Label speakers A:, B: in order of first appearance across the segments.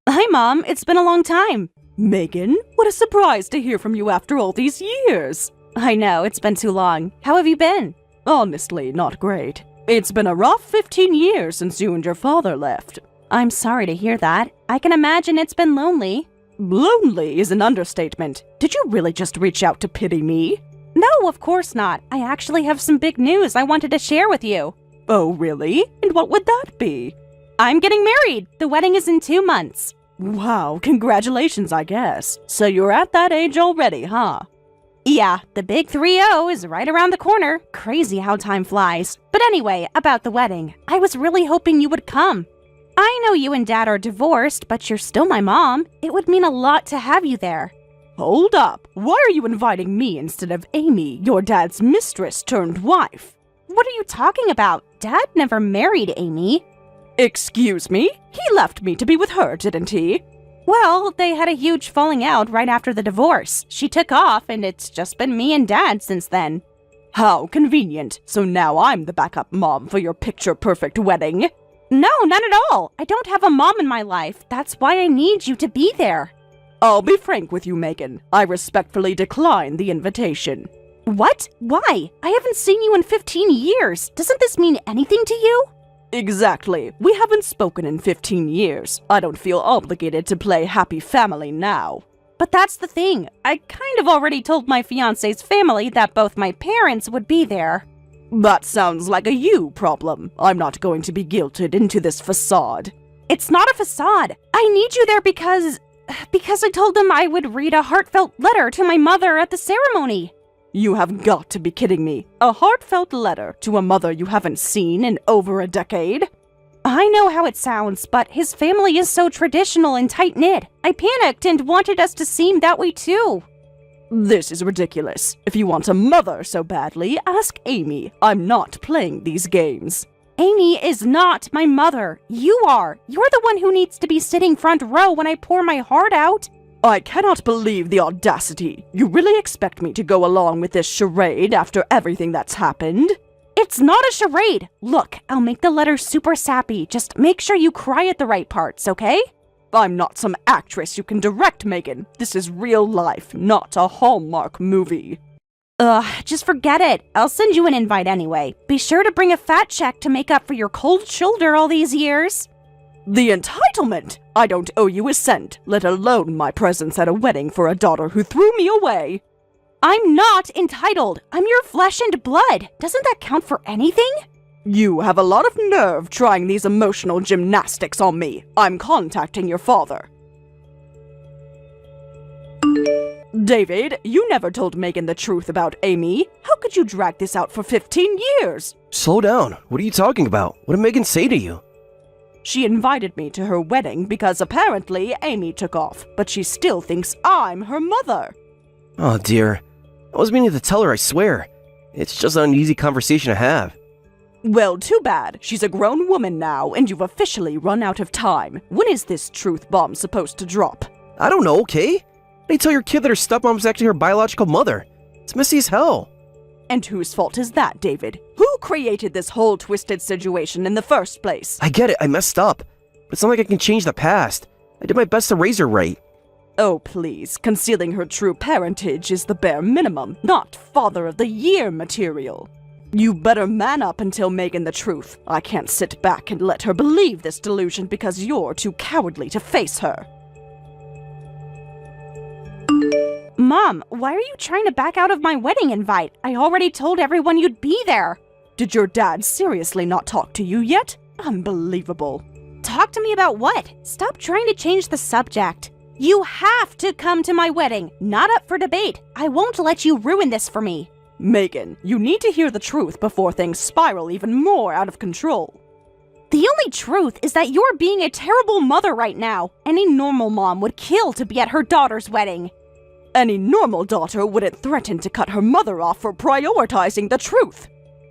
A: Hi, Mom. It's been a long time. Megan, what a surprise to hear from you after all these years. I know, it's been too long. How have you been? Honestly, not great. It's been a rough 15 years since you and your father left. I'm sorry to hear that. I can imagine it's been lonely. Lonely is an understatement. Did you really just reach out to pity me? No, of course not. I actually have some big news I wanted to share with you. Oh, really? And what would that be? I'm getting married. The wedding is in 2 months. Wow, congratulations, I guess. So you're at that age already, huh? Yeah, the big 3-0 is right around the corner. Crazy how time flies. But anyway, about the wedding. I was really hoping you would come. I know you and Dad are divorced, but you're still my mom. It would mean a lot to have you there. Hold up. Why are you inviting me instead of Amy, your dad's mistress turned wife? What are you talking about? Dad never married Amy. Excuse me? He left me to be with her, didn't he? Well, they had a huge falling out right after the divorce. She took off, and it's just been me and Dad since then. How convenient. So now I'm the backup mom for your picture-perfect wedding. No, none at all. I don't have a mom in my life. That's why I need you to be there. I'll be frank with you, Megan. I respectfully decline the invitation. What? Why? I haven't seen you in 15 years. Doesn't this mean anything to you? Exactly. We haven't spoken in 15 years. I don't feel obligated to play happy family now. But that's the thing. I kind of already told my fiancé's family that both my parents would be there. That sounds like a you problem. I'm not going to be guilted into this facade. It's not a facade. I need you there because I told them I would read a heartfelt letter to my mother at the ceremony. You have got to be kidding me. A heartfelt letter to a mother you haven't seen in over a decade? I know how it sounds, but his family is so traditional and tight-knit. I panicked and wanted us to seem that way too. This is ridiculous. If you want a mother so badly, ask Amy. I'm not playing these games. Amy is not my mother. You are. You're the one who needs to be sitting front row when I pour my heart out. I cannot believe the audacity. You really expect me to go along with this charade after everything that's happened? It's not a charade. Look, I'll make the letter super sappy. Just make sure you cry at the right parts, okay? I'm not some actress you can direct, Megan. This is real life, not a Hallmark movie. Just forget it. I'll send you an invite anyway. Be sure to bring a fat check to make up for your cold shoulder all these years. The entitlement! I don't owe you a cent, let alone my presence at a wedding for a daughter who threw me away. I'm not entitled. I'm your flesh and blood. Doesn't that count for anything? You have a lot of nerve trying these emotional gymnastics on me. I'm contacting your father. David, you never told Megan the truth about Amy. How could you drag this out for 15 years?
B: Slow down. What are you talking about? What did Megan say to you?
A: She invited me to her wedding because apparently Amy took off, but she still thinks I'm her mother.
B: Oh dear. I wasn't meaning to tell her, I swear. It's just an easy conversation to have.
A: Well, too bad. She's a grown woman now, and you've officially run out of time. When is this truth bomb supposed to drop?
B: I don't know, okay? How do you tell your kid that her stepmom's actually her biological mother? It's messy as hell.
A: And whose fault is that, David? Who created this whole twisted situation in the first place?
B: I get it, I messed up. But it's not like I can change the past. I did my best to raise her right.
A: Oh, please. Concealing her true parentage is the bare minimum, not Father of the Year material. You better man up and tell Megan the truth. I can't sit back and let her believe this delusion because you're too cowardly to face her. Mom, why are you trying to back out of my wedding invite? I already told everyone you'd be there. Did your dad seriously not talk to you yet? Unbelievable. Talk to me about what? Stop trying to change the subject. You have to come to my wedding. Not up for debate. I won't let you ruin this for me. Megan, you need to hear the truth before things spiral even more out of control. The only truth is that you're being a terrible mother right now. Any normal mom would kill to be at her daughter's wedding. Any normal daughter wouldn't threaten to cut her mother off for prioritizing the truth.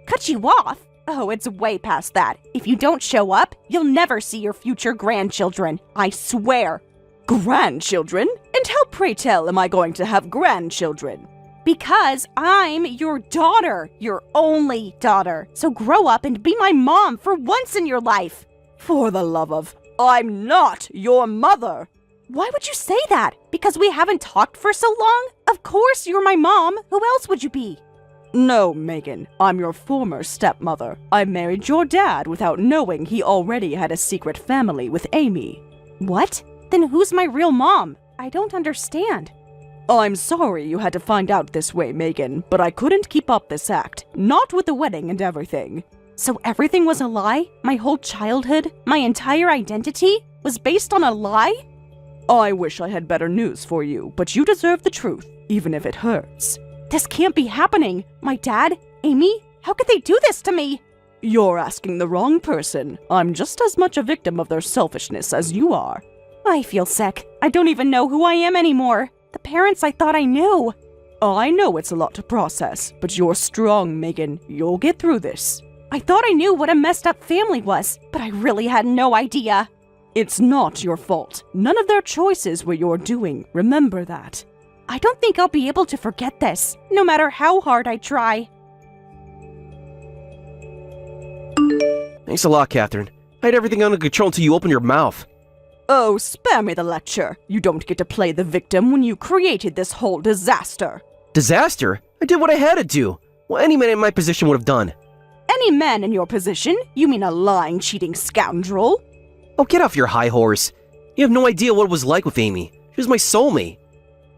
A: Cut you off? Oh, it's way past that. If you don't show up, you'll never see your future grandchildren. I swear. Grandchildren? And how, pray tell, am I going to have grandchildren? Because I'm your daughter, your only daughter. So grow up and be my mom for once in your life. For the love of... I'm not your mother! Why would you say that? Because we haven't talked for so long? Of course you're my mom. Who else would you be? No, Megan. I'm your former stepmother. I married your dad without knowing he already had a secret family with Amy. What? Then who's my real mom? I don't understand. I'm sorry you had to find out this way, Megan, but I couldn't keep up this act. Not with the wedding and everything. So everything was a lie? My whole childhood, my entire identity, was based on a lie? I wish I had better news for you, but you deserve the truth, even if it hurts. This can't be happening. My dad? Amy? How could they do this to me? You're asking the wrong person. I'm just as much a victim of their selfishness as you are. I feel sick. I don't even know who I am anymore. The parents I thought I knew. I know it's a lot to process, but you're strong, Megan. You'll get through this. I thought I knew what a messed up family was, but I really had no idea. It's not your fault. None of their choices were your doing. Remember that. I don't think I'll be able to forget this, no matter how hard I try.
B: Thanks a lot, Catherine. I had everything under control until you opened your mouth.
A: Oh, spare me the lecture. You don't get to play the victim when you created this whole disaster.
B: Disaster? I did what I had to do. What any man in my position would have done.
A: Any man in your position? You mean a lying, cheating scoundrel?
B: Oh, get off your high horse. You have no idea what it was like with Amy. She was my soulmate.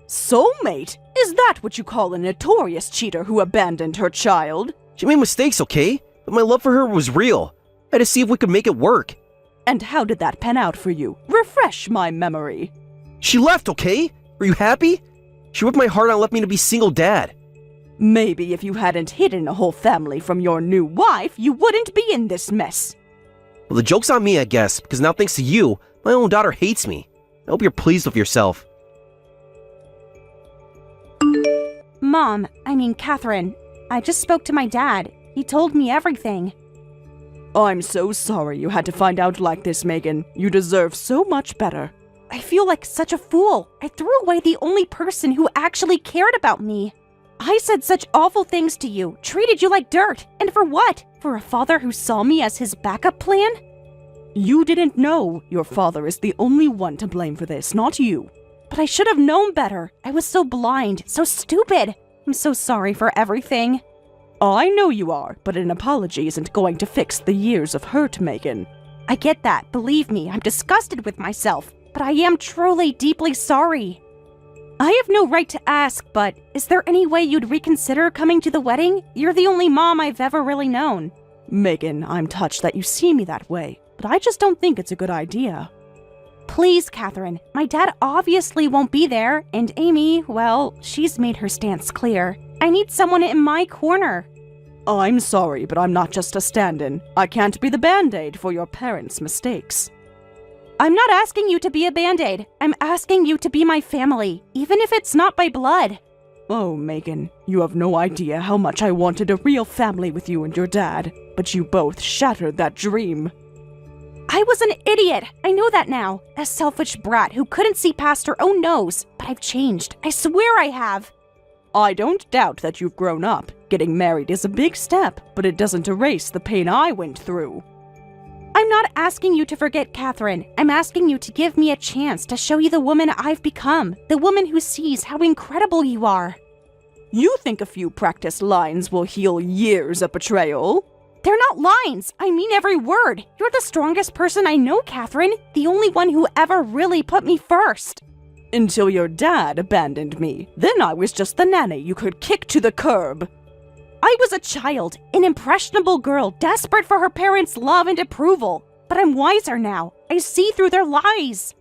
A: Soulmate? Is that what you call a notorious cheater who abandoned her child?
B: She made mistakes, okay? But my love for her was real. I had to see if we could make it work.
A: And how did that pan out for you? Refresh my memory.
B: She left, okay? Were you happy? She ripped my heart out and left me to be single dad.
A: Maybe if you hadn't hidden a whole family from your new wife, you wouldn't be in this mess.
B: Well, the joke's on me, I guess, because now thanks to you, my own daughter hates me. I hope you're pleased with yourself.
A: Catherine, I just spoke to my dad. He told me everything. I'm so sorry you had to find out like this, Megan. You deserve so much better. I feel like such a fool. I threw away the only person who actually cared about me. I said such awful things to you, treated you like dirt. And for what? For a father who saw me as his backup plan? You didn't know. Your father is the only one to blame for this, not you. But I should have known better. I was so blind, so stupid. I'm so sorry for everything. I know you are, but an apology isn't going to fix the years of hurt, Megan. I get that, believe me, I'm disgusted with myself, but I am truly deeply sorry. I have no right to ask, but is there any way you'd reconsider coming to the wedding? You're the only mom I've ever really known. Megan, I'm touched that you see me that way, but I just don't think it's a good idea. Please, Catherine, my dad obviously won't be there, and Amy, well, she's made her stance clear. I need someone in my corner. I'm sorry, but I'm not just a stand-in. I can't be the Band-Aid for your parents' mistakes. I'm not asking you to be a Band-Aid. I'm asking you to be my family, even if it's not by blood. Oh, Megan, you have no idea how much I wanted a real family with you and your dad, but you both shattered that dream. I was an idiot. I know that now. A selfish brat who couldn't see past her own nose. But I've changed. I swear I have. I don't doubt that you've grown up. Getting married is a big step, but it doesn't erase the pain I went through. I'm not asking you to forget Catherine. I'm asking you to give me a chance to show you the woman I've become. The woman who sees how incredible you are. You think a few practiced lines will heal years of betrayal? They're not lines. I mean every word. You're the strongest person I know, Catherine. The only one who ever really put me first. Until your dad abandoned me. Then I was just the nanny you could kick to the curb. I was a child, an impressionable girl, desperate for her parents' love and approval. But I'm wiser now. I see through their lies.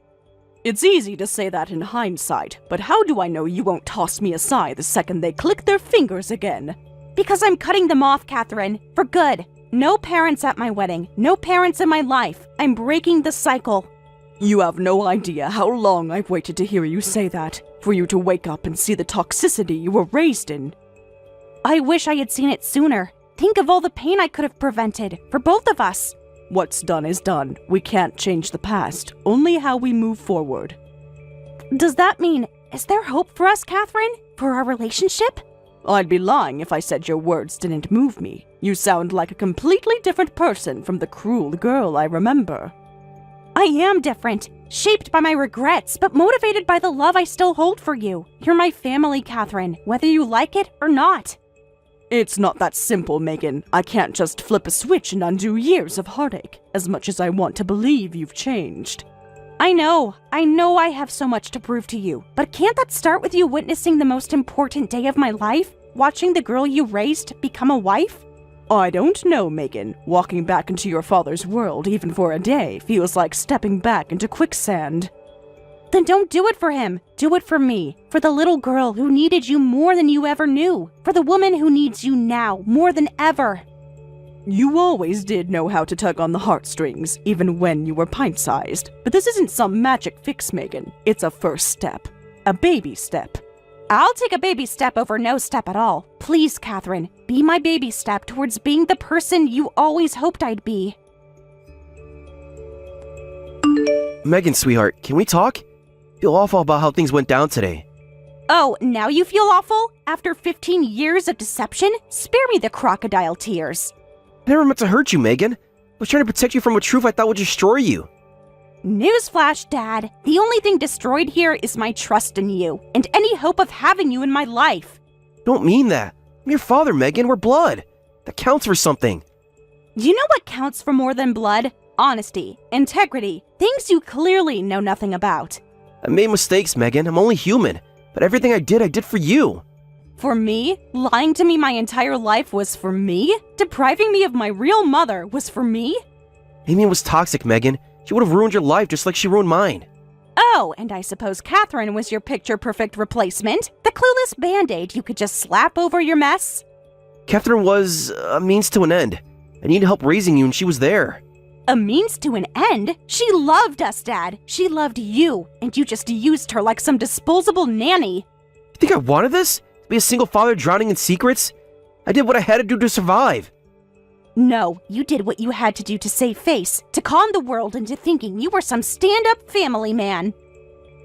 A: It's easy to say that in hindsight, but how do I know you won't toss me aside the second they click their fingers again? Because I'm cutting them off, Catherine. For good. No parents at my wedding. No parents in my life. I'm breaking the cycle. You have no idea how long I've waited to hear you say that. For you to wake up and see the toxicity you were raised in. I wish I had seen it sooner. Think of all the pain I could have prevented. For both of us. What's done is done. We can't change the past. Only how we move forward. Does that mean, is there hope for us, Catherine? For our relationship? I'd be lying if I said your words didn't move me. You sound like a completely different person from the cruel girl I remember. I am different, shaped by my regrets, but motivated by the love I still hold for you. You're my family, Catherine, whether you like it or not. It's not that simple, Megan. I can't just flip a switch and undo years of heartache, as much as I want to believe you've changed. I know I have so much to prove to you, but can't that start with you witnessing the most important day of my life? Watching the girl you raised become a wife? I don't know, Megan. Walking back into your father's world, even for a day, feels like stepping back into quicksand. Then don't do it for him. Do it for me. For the little girl who needed you more than you ever knew. For the woman who needs you now more than ever. You always did know how to tug on the heartstrings, even when you were pint-sized. But this isn't some magic fix, Megan. It's a first step. A baby step. I'll take a baby step over no step at all. Please, Catherine, be my baby step towards being the person you always hoped I'd be.
B: Megan, sweetheart, can we talk? I feel awful about how things went down today.
A: Oh, now you feel awful? After 15 years of deception? Spare me the crocodile tears.
B: I never meant to hurt you, Megan. I was trying to protect you from a truth I thought would destroy you.
A: Newsflash, Dad. The only thing destroyed here is my trust in you, and any hope of having you in my life.
B: Don't mean that. I'm your father, Megan. We're blood. That counts for something.
A: You know what counts for more than blood? Honesty, integrity, things you clearly know nothing about.
B: I made mistakes, Megan. I'm only human. But everything I did for you.
A: For me? Lying to me my entire life was for me? Depriving me of my real mother was for me?
B: Amy was toxic, Megan. She would have ruined your life just like she ruined mine.
A: Oh, and I suppose Catherine was your picture-perfect replacement? The clueless band-aid you could just slap over your mess?
B: Catherine was a means to an end. I needed help raising you and she was there.
A: A means to an end? She loved us, Dad. She loved you, and you just used her like some disposable nanny.
B: You think I wanted this? To be a single father drowning in secrets? I did what I had to do to survive.
A: No, you did what you had to do to save face, to con the world into thinking you were some stand-up family man.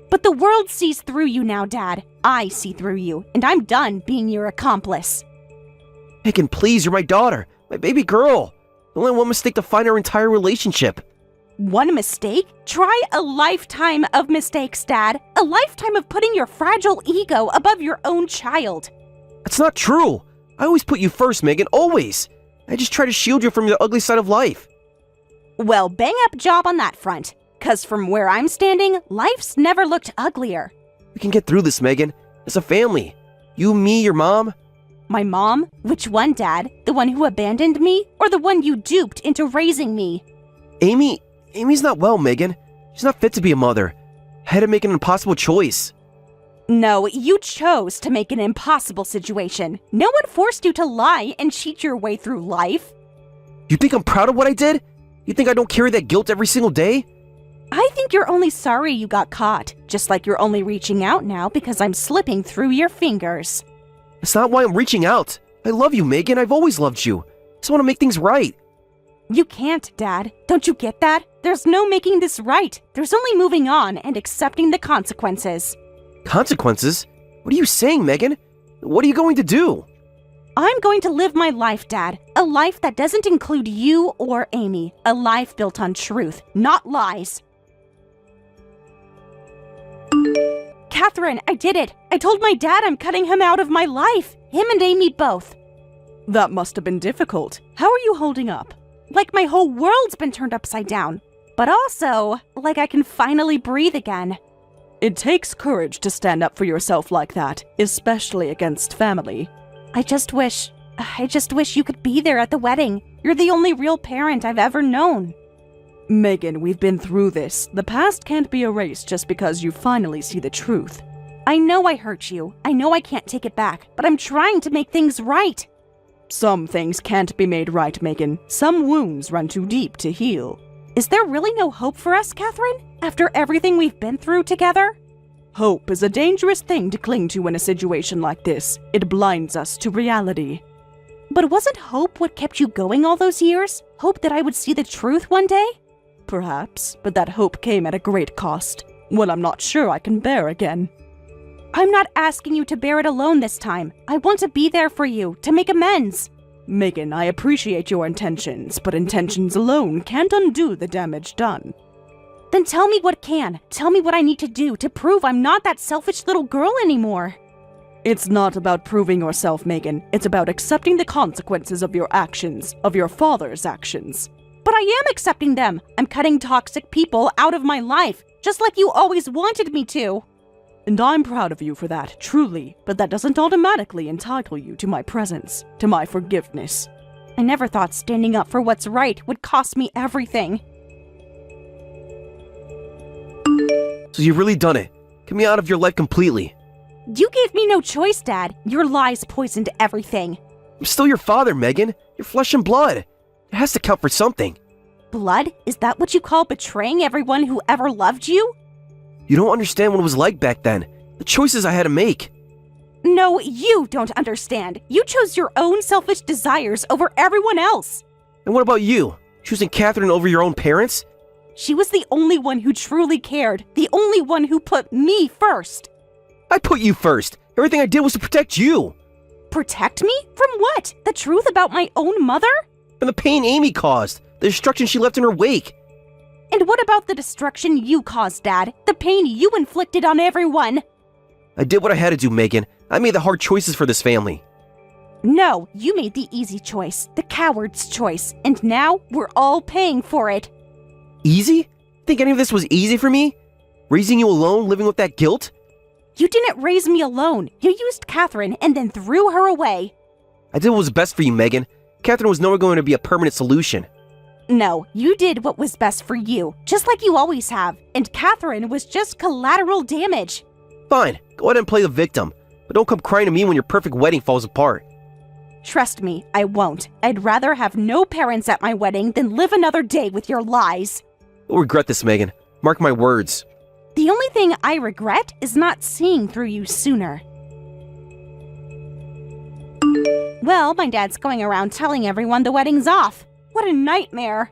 A: But the world sees through you now, Dad. I see through you, and I'm done being your accomplice.
B: Megan, please, you're my daughter, my baby girl. Only one mistake to find our entire relationship.
A: One mistake? Try a lifetime of mistakes, Dad. A lifetime of putting your fragile ego above your own child.
B: That's not true. I always put you first, Megan, always. I just try to shield you from the ugly side of life.
A: Well, bang up job on that front. 'Cause from where I'm standing, life's never looked uglier.
B: We can get through this, Megan. As a family. You, me, your mom.
A: My mom? Which one, Dad? The one who abandoned me? Or the one you duped into raising me?
B: Amy's not well, Megan. She's not fit to be a mother. I had to make an impossible choice.
A: No, you chose to make an impossible situation. No one forced you to lie and cheat your way through life.
B: You think I'm proud of what I did? You think I don't carry that guilt every single day?
A: I think you're only sorry you got caught, just like you're only reaching out now because I'm slipping through your fingers.
B: That's not why I'm reaching out. I love you, Megan. I've always loved you. I just want to make things right.
A: You can't, Dad. Don't you get that? There's no making this right. There's only moving on and accepting the consequences.
B: Consequences? What are you saying, Megan? What are you going to do?
A: I'm going to live my life, Dad. A life that doesn't include you or Amy. A life built on truth, not lies. Catherine, I did it. I told my dad I'm cutting him out of my life. Him and Amy both. That must have been difficult. How are you holding up? Like my whole world's been turned upside down. But also, like I can finally breathe again. It takes courage to stand up for yourself like that, especially against family. I just wish you could be there at the wedding. You're the only real parent I've ever known. Megan, we've been through this. The past can't be erased just because you finally see the truth. I know I hurt you. I know I can't take it back, but I'm trying to make things right. Some things can't be made right, Megan. Some wounds run too deep to heal. Is there really no hope for us, Catherine? After everything we've been through together? Hope is a dangerous thing to cling to in a situation like this. It blinds us to reality. But wasn't hope what kept you going all those years? Hope that I would see the truth one day? Perhaps, but that hope came at a great cost. One I'm not sure I can bear again. I'm not asking you to bear it alone this time. I want to be there for you, to make amends. Megan, I appreciate your intentions, but intentions alone can't undo the damage done. Then tell me what can. Tell me what I need to do to prove I'm not that selfish little girl anymore. It's not about proving yourself, Megan. It's about accepting the consequences of your actions, of your father's actions. But I am accepting them. I'm cutting toxic people out of my life, just like you always wanted me to. And I'm proud of you for that, truly, but that doesn't automatically entitle you to my presence, to my forgiveness. I never thought standing up for what's right would cost me everything.
B: So you've really done it. Get me out of your life completely.
A: You gave me no choice, Dad. Your lies poisoned everything.
B: I'm still your father, Megan. You're flesh and blood. It has to count for something.
A: Blood? Is that what you call betraying everyone who ever loved you?
B: You don't understand what it was like back then. The choices I had to make.
A: No, you don't understand. You chose your own selfish desires over everyone else.
B: And what about you? Choosing Catherine over your own parents?
A: She was the only one who truly cared, the only one who put me first.
B: I put you first. Everything I did was to protect you.
A: Protect me? From what? The truth about my own mother?
B: From the pain Amy caused. The destruction she left in her wake.
A: And what about the destruction you caused, Dad? The pain you inflicted on everyone?
B: I did what I had to do, Megan. I made the hard choices for this family.
A: No, you made the easy choice, the coward's choice, and now we're all paying for it.
B: Easy? Think any of this was easy for me? Raising you alone, living with that guilt?
A: You didn't raise me alone. You used Catherine and then threw her away.
B: I did what was best for you, Megan. Catherine was never going to be a permanent solution.
A: No, you did what was best for you, just like you always have, and Catherine was just collateral damage.
B: Fine, go ahead and play the victim, but don't come crying to me when your perfect wedding falls apart.
A: Trust me, I won't. I'd rather have no parents at my wedding than live another day with your lies.
B: You'll regret this, Megan. Mark my words.
A: The only thing I regret is not seeing through you sooner. Well, my dad's going around telling everyone the wedding's off. What a nightmare.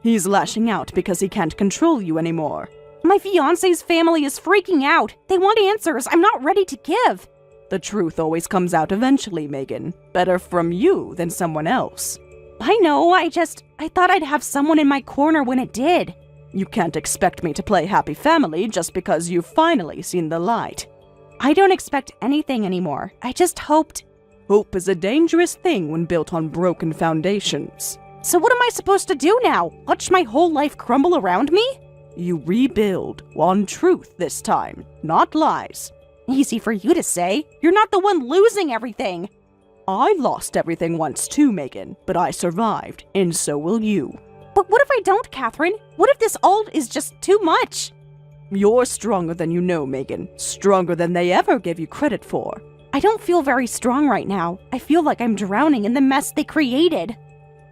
A: He's lashing out because he can't control you anymore. My fiancé's family is freaking out. They want answers I'm not ready to give. The truth always comes out eventually, Megan. Better from you than someone else. I know, I thought I'd have someone in my corner when it did. You can't expect me to play happy family just because you've finally seen the light. I don't expect anything anymore. I just hoped. Hope is a dangerous thing when built on broken foundations. So what am I supposed to do now? Watch my whole life crumble around me? You rebuild on truth this time, not lies. Easy for you to say. You're not the one losing everything. I lost everything once too, Megan, but I survived, and so will you. But what if I don't, Catherine? What if this all is just too much? You're stronger than you know, Megan. Stronger than they ever gave you credit for. I don't feel very strong right now. I feel like I'm drowning in the mess they created.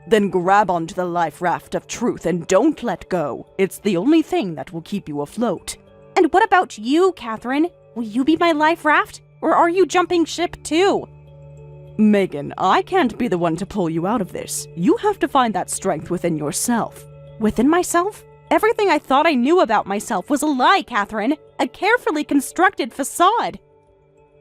A: Then grab onto the life raft of truth and don't let go. It's the only thing that will keep you afloat. And what about you, Catherine? Will you be my life raft? Or are you jumping ship too? Megan, I can't be the one to pull you out of this. You have to find that strength within yourself. Within myself? Everything I thought I knew about myself was a lie, Catherine. A carefully constructed facade.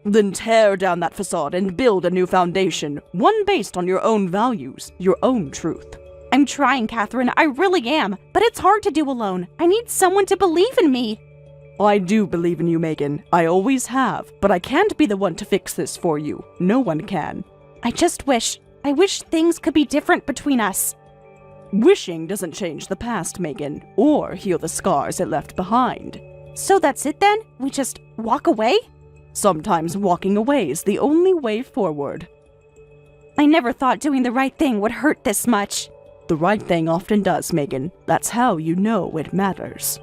A: Then tear down that facade and build a new foundation, one based on your own values, your own truth. I'm trying, Catherine, I really am, but it's hard to do alone. I need someone to believe in me. I do believe in you, Megan. I always have, but I can't be the one to fix this for you. No one can. I wish things could be different between us. Wishing doesn't change the past, Megan, or heal the scars it left behind. So that's it then? We just walk away? Sometimes walking away is the only way forward. I never thought doing the right thing would hurt this much. The right thing often does, Megan. That's how you know it matters.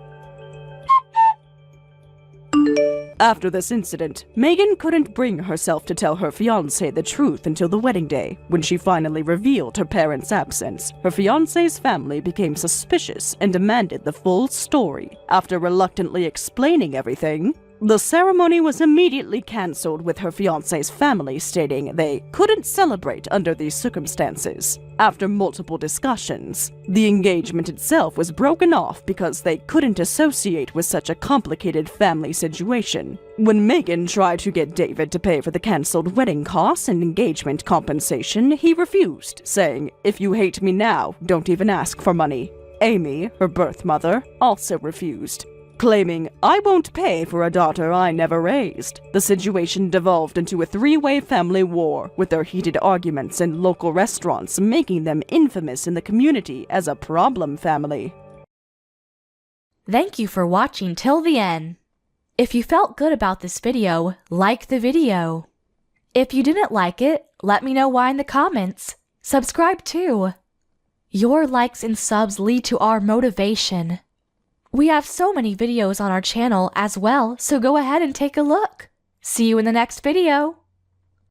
A: After this incident, Megan couldn't bring herself to tell her fiancé the truth until the wedding day. When she finally revealed her parents' absence, her fiancé's family became suspicious and demanded the full story. After reluctantly explaining everything, the ceremony was immediately cancelled, with her fiancé's family stating they couldn't celebrate under these circumstances. After multiple discussions, the engagement itself was broken off because they couldn't associate with such a complicated family situation. When Megan tried to get David to pay for the cancelled wedding costs and engagement compensation, he refused, saying, "If you hate me now, don't even ask for money." Amy, her birth mother, also refused, claiming, "I won't pay for a daughter I never raised." The situation devolved into a three-way family war, with their heated arguments in local restaurants making them infamous in the community as a problem family.
C: Thank you for watching till the end. If you felt good about this video, like the video. If you didn't like it, let me know why in the comments. Subscribe too. Your likes and subs lead to our motivation. We have so many videos on our channel as well, so go ahead and take a look. See you in the next video.